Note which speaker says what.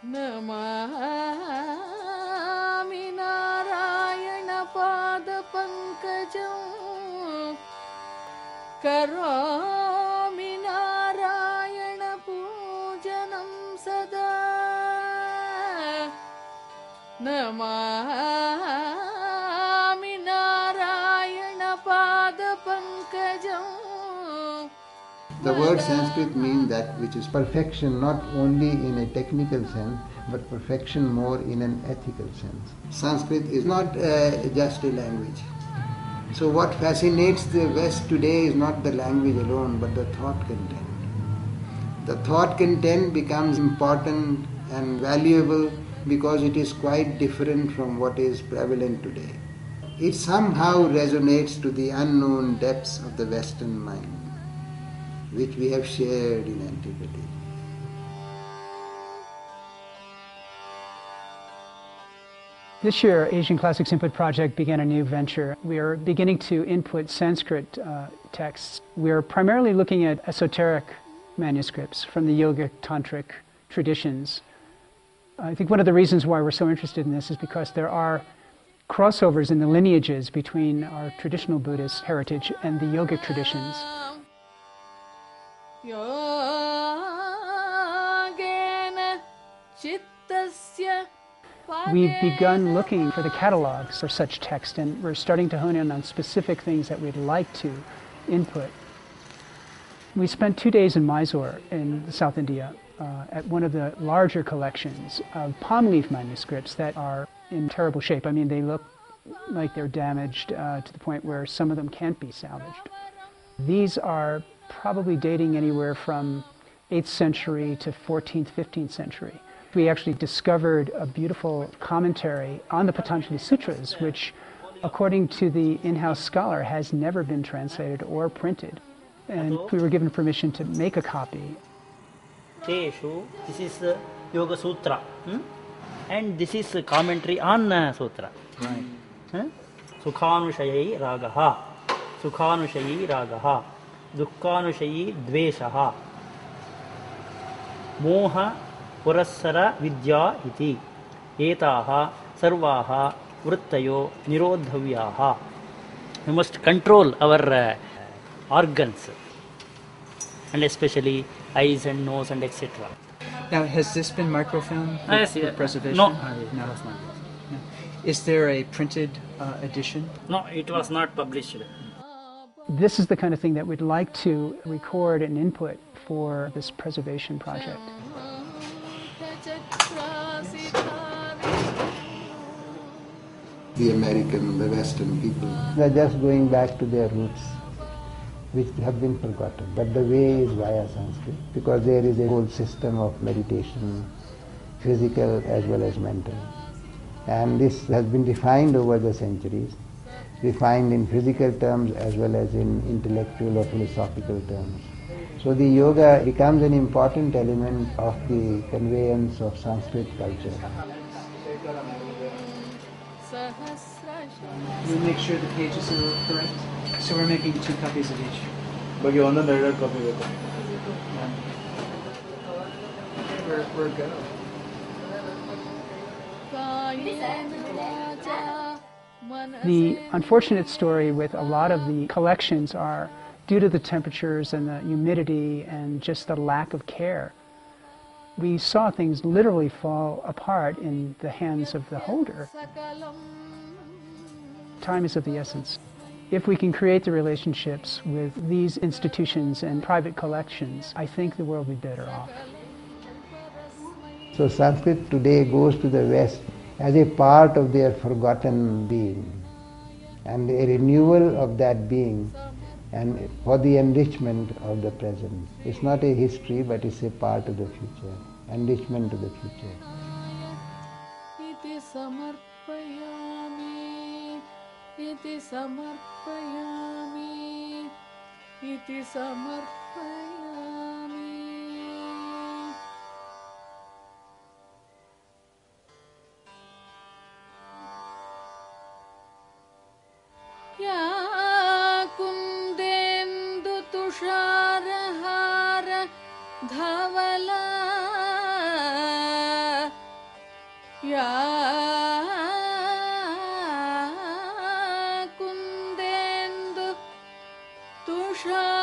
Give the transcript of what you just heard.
Speaker 1: नमामि नारायणपादपङ्कजं करोमि नारायणपूजनं सदा Namami नारायणपादपङ्कजं.
Speaker 2: The word Sanskrit means that which is perfection, not only in a technical sense, but perfection more in an ethical sense. Sanskrit is not just a language. So what fascinates the West today is not the language alone, but the thought content. The thought content becomes important and valuable because it is quite different from what is prevalent today. It somehow resonates to the unknown depths of the Western mind, which we have shared in antiquity.
Speaker 3: This year, Asian Classics Input Project began a new venture. We are beginning to input Sanskrit texts. We are primarily looking at esoteric manuscripts from the yogic tantric traditions. I think one of the reasons why we're so interested in this is because there are crossovers in the lineages between our traditional Buddhist heritage and the yogic traditions. We've begun looking for the catalogs for such text, and we're starting to hone in on specific things that we'd like to input. We spent 2 days in Mysore in South India at one of the larger collections of palm leaf manuscripts that are in terrible shape. I mean, they look like they're damaged to the point where some of them can't be salvaged. These are probably dating anywhere from 8th century to 14th, 15th century. We actually discovered a beautiful commentary on the Patanjali Sutras, which, according to the in-house scholar, has never been translated or printed. And we were given permission to make a copy.
Speaker 4: This is Yoga Sutra, and this is a commentary on Sutra. Sukhanushayi ragaha, Sukhanushayi ragaha, Dukkhanushayi dveshaha, Moha Purassara Vidya iti, Etaha Sarvaha Vrittayo Nirodhavyaha. We must control our organs, and especially eyes and nose and etc.
Speaker 5: Now, has this been microfilmed for preservation?
Speaker 4: No,
Speaker 5: no.
Speaker 4: it was not.
Speaker 5: No. Is there a printed edition?
Speaker 4: No, it was not published.
Speaker 3: This is the kind of thing that we'd like to record and input for this preservation project.
Speaker 2: The American, the Western people, they're just going back to their roots, which have been forgotten. But the way is via Sanskrit, because there is a whole system of meditation, physical as well as mental. And this has been defined over the centuries, defined in physical terms as well as in intellectual or philosophical terms. So the yoga becomes an important element of the conveyance of Sanskrit culture.
Speaker 5: We make sure the pages are correct. So we're making 2 copies of each.
Speaker 6: But you want another copy of it?
Speaker 5: We're good.
Speaker 3: The unfortunate story with a lot of the collections are due to the temperatures and the humidity and just the lack of care. We saw things literally fall apart in the hands of the holder. Time is of the essence. If we can create the relationships with these institutions and private collections, I think the world will be better off.
Speaker 2: So Sanskrit today goes to the West as a part of their forgotten being, and a renewal of that being, and for the enrichment of the present. It's not a history, but it's a part of the future, enrichment of the future.
Speaker 1: Iti samarpayami, iti samarpayami. Ya kundendu tusharahara dhavala ಕುಂದೆಂದು Tushar